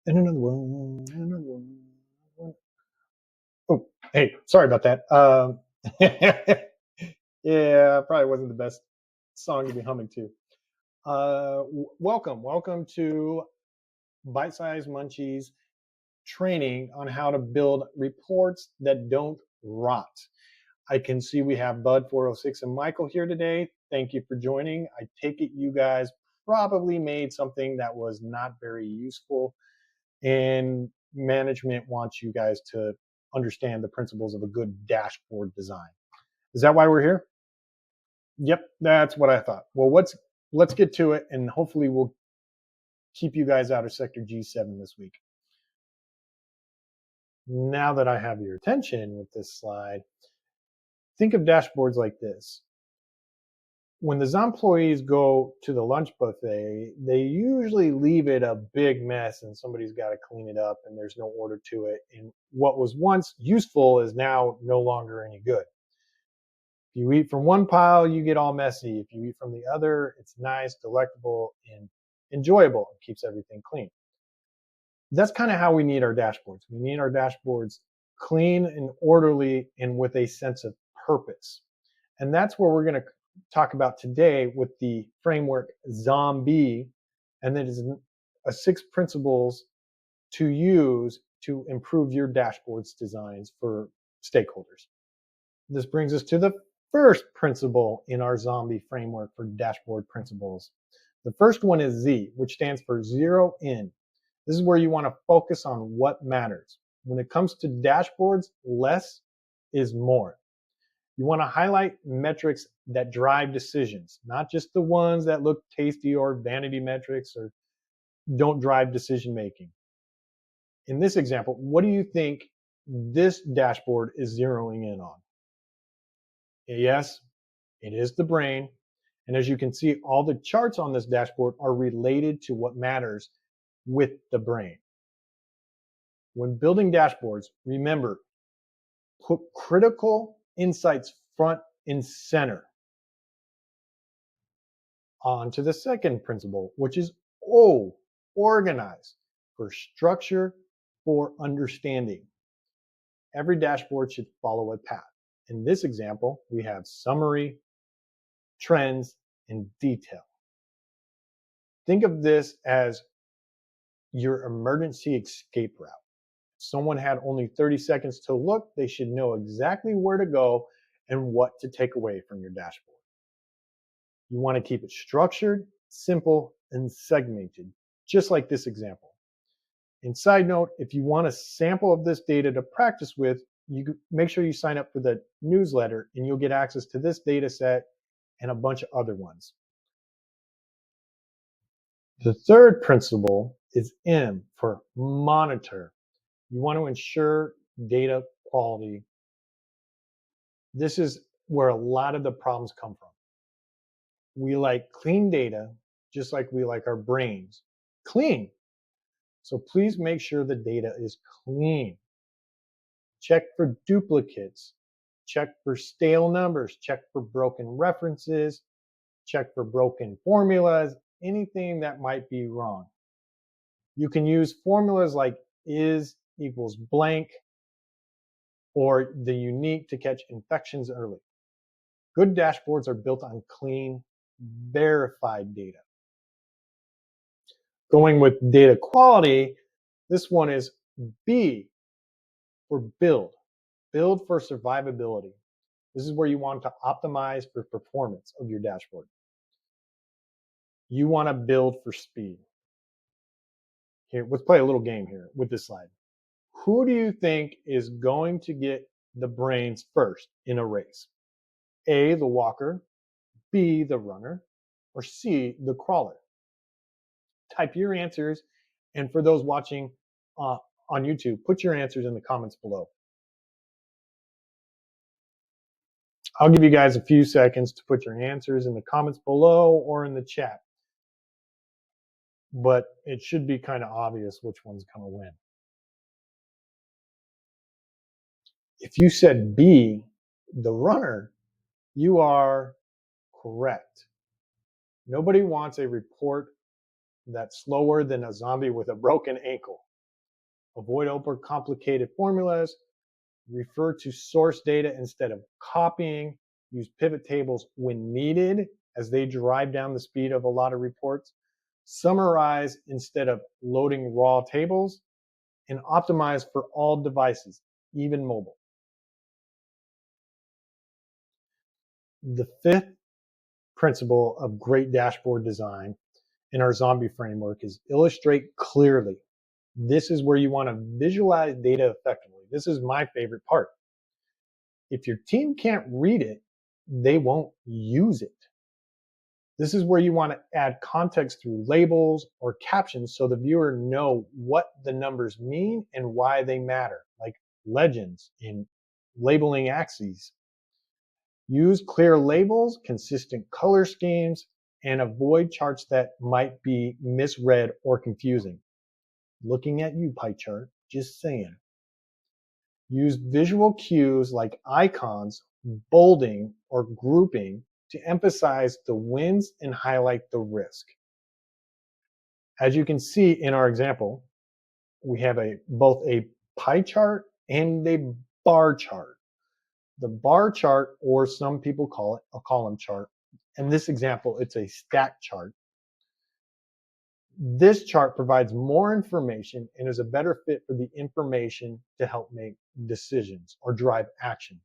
And another one, and another one. Oh, hey, sorry about that. Yeah, probably wasn't the best song to be humming to. Welcome to Bite Size Munchies training on how to build reports that don't rot. I can see we have Bud 406 and Michael here today. Thank you for joining. I take it you guys probably made something that was not very useful, and management wants you guys to understand the principles of a good dashboard design. Is that why we're here? Yep, that's what I thought. Well, let's get to it, and hopefully we'll keep you guys out of Sector G7 this week. Now that I have your attention with this slide, think of dashboards like this. When the Z.O.M.B.I.E employees go to the lunch buffet, they usually leave it a big mess and somebody's got to clean it up and there's no order to it. And what was once useful is now no longer any good. If you eat from one pile, you get all messy. If you eat from the other, it's nice, delectable, and enjoyable. It keeps everything clean. That's kind of how we need our dashboards. We need our dashboards clean and orderly and with a sense of purpose. And that's where we're going to talk about today with the framework Z.O.M.B.I.E, and that is 6 principles to use to improve your dashboards designs for stakeholders. This brings us to the first principle in our Z.O.M.B.I.E framework for dashboard principles. The first one is Z, which stands for zero in. This is where you want to focus on what matters. When it comes to dashboards, less is more. You want to highlight metrics that drive decisions, not just the ones that look tasty or vanity metrics or don't drive decision making. In this example, what do you think this dashboard is zeroing in on? Yes, it is the brain. And as you can see, all the charts on this dashboard are related to what matters with the brain. When building dashboards, remember, put critical insights front and center. On to the second principle, which is O, organize, for structure, for understanding. Every dashboard should follow a path. In this example, we have summary, trends, and detail. Think of this as your emergency escape route. If someone had only 30 seconds to look, they should know exactly where to go and what to take away from your dashboard. You want to keep it structured, simple, and segmented, just like this example. And side note, if you want a sample of this data to practice with, you make sure you sign up for the newsletter and you'll get access to this data set and a bunch of other ones. The third principle is M, for monitor. You want to ensure data quality. This is where a lot of the problems come from. We like clean data, just like we like our brains clean. So please make sure the data is clean. Check for duplicates. Check for stale numbers. Check for broken references. Check for broken formulas. Anything that might be wrong. You can use formulas like is equals blank or the unique to catch infections early. Good dashboards are built on clean, verified data. Going with data quality, this one is B for build. Build for survivability. This is where you want to optimize for performance of your dashboard. You want to build for speed. Here, let's play a little game here with this slide. Who do you think is going to get the brains first in a race? A, the walker, B, the runner, or C, the crawler? Type your answers, and for those watching on YouTube, put your answers in the comments below. I'll give you guys a few seconds to put your answers in the comments below or in the chat. But it should be kind of obvious which one's going to win. If you said B, the runner, you are correct. Nobody wants a report that's slower than a zombie with a broken ankle. avoid overcomplicated formulas, refer to source data instead of copying, use pivot tables when needed as they drive down the speed of a lot of reports, summarize instead of loading raw tables, and optimize for all devices, even mobile. The fifth principle of great dashboard design in our Z.O.M.B.I.E framework is illustrate clearly. This is where you want to visualize data effectively. This is my favorite part. If your team can't read it, they won't use it. This is where you want to add context through labels or captions so the viewer know what the numbers mean and why they matter, like legends in labeling axes. Use clear labels, consistent color schemes, and avoid charts that might be misread or confusing. Looking at you, pie chart, just saying. Use visual cues like icons, bolding, or grouping to emphasize the wins and highlight the risk. As you can see in our example, we have both a pie chart and a bar chart. The bar chart, or some people call it a column chart. In this example, it's a stack chart. This chart provides more information and is a better fit for the information to help make decisions or drive action.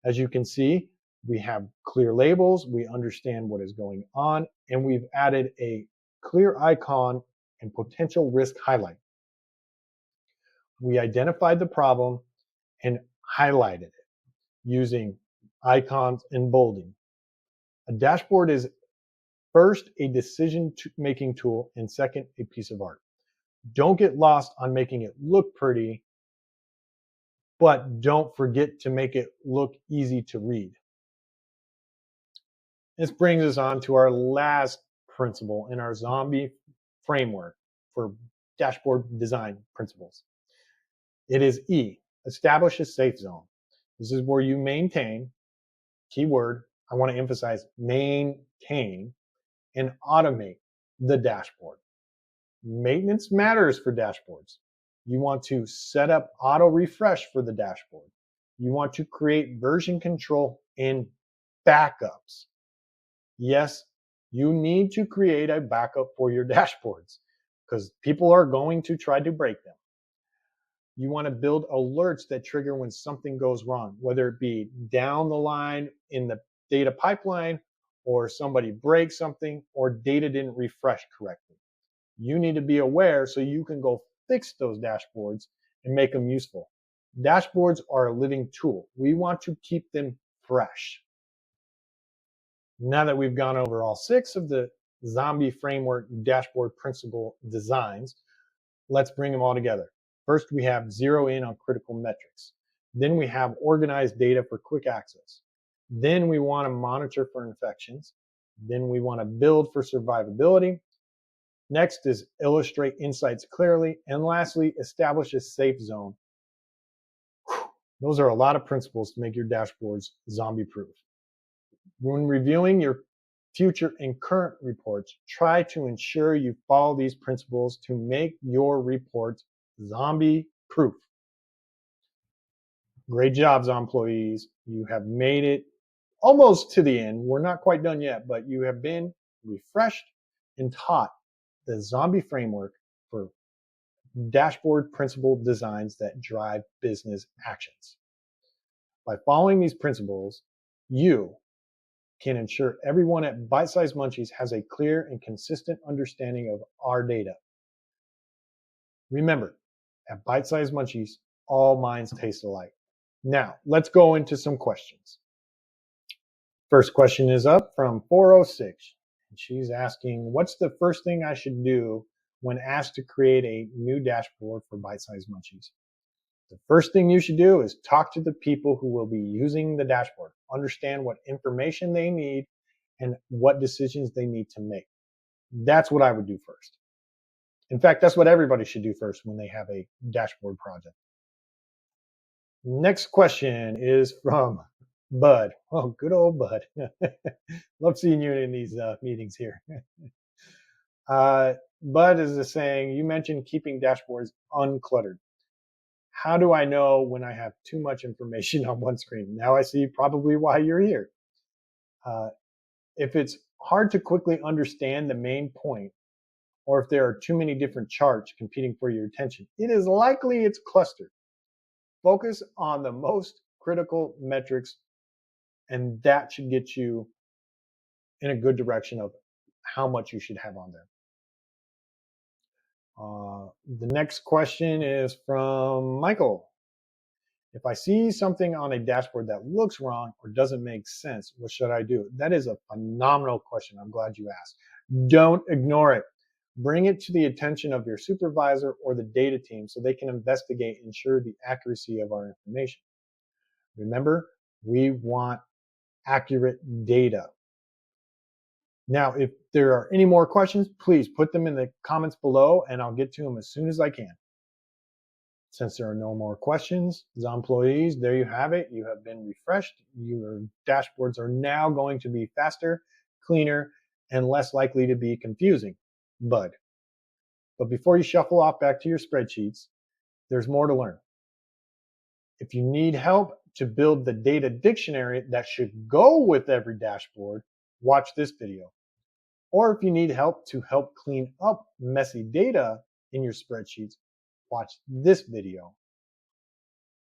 As you can see, we have clear labels, we understand what is going on, and we've added a clear icon and potential risk highlight. We identified the problem and highlighted it using icons and bolding. A dashboard is first a decision-making tool and second a piece of art. Don't get lost on making it look pretty, but don't forget to make it look easy to read. This brings us on to our last principle in our Z.O.M.B.I.E framework for dashboard design principles. It is E, establish a safe zone. This is where you maintain, keyword, I want to emphasize maintain, and automate the dashboard. Maintenance matters for dashboards. You want to set up auto refresh for the dashboard. You want to create version control and backups. Yes, you need to create a backup for your dashboards because people are going to try to break them. You want to build alerts that trigger when something goes wrong, whether it be down the line in the data pipeline, or somebody breaks something, or data didn't refresh correctly. You need to be aware so you can go fix those dashboards and make them useful. Dashboards are a living tool. We want to keep them fresh. Now that we've gone over all 6 of the Z.O.M.B.I.E framework dashboard principle designs, let's bring them all together. First, we have zero in on critical metrics. Then we have organized data for quick access. Then we want to monitor for infections. Then we want to build for survivability. Next is illustrate insights clearly. And lastly, establish a safe zone. Those are a lot of principles to make your dashboards zombie proof. When reviewing your future and current reports, try to ensure you follow these principles to make your reports zombie proof. Great job, employees. You have made it almost to the end. We're not quite done yet, but you have been refreshed and taught the Z.O.M.B.I.E framework for dashboard principle designs that drive business actions. By following these principles, you can ensure everyone at Bite Size Munchies has a clear and consistent understanding of our data. Remember, at Bite Size Munchies, all minds taste alike. Now, let's go into some questions. First question is up from 406. And she's asking, what's the first thing I should do when asked to create a new dashboard for Bite Size Munchies? The first thing you should do is talk to the people who will be using the dashboard. Understand what information they need and what decisions they need to make. That's what I would do first. In fact, that's what everybody should do first when they have a dashboard project. Next question is from Bud. Oh, good old Bud. Love seeing you in these meetings here. Bud is saying, you mentioned keeping dashboards uncluttered. How do I know when I have too much information on one screen? Now I see probably why you're here. Uh, if it's hard to quickly understand the main point, or if there are too many different charts competing for your attention, it is likely it's clustered. Focus on the most critical metrics, and that should get you in a good direction of how much you should have on there. The next question is from Michael. If I see something on a dashboard that looks wrong or doesn't make sense, what should I do? That is a phenomenal question. I'm glad you asked. Don't ignore it. Bring it to the attention of your supervisor or the data team so they can investigate and ensure the accuracy of our information. Remember, we want accurate data. Now, if there are any more questions, please put them in the comments below and I'll get to them as soon as I can. Since there are no more questions, employees, there you have it. You have been refreshed. Your dashboards are now going to be faster, cleaner, and less likely to be confusing. But before you shuffle off back to your spreadsheets, there's more to learn. If you need help to build the data dictionary that should go with every dashboard, watch this video. Or if you need help to help clean up messy data in your spreadsheets, watch this video.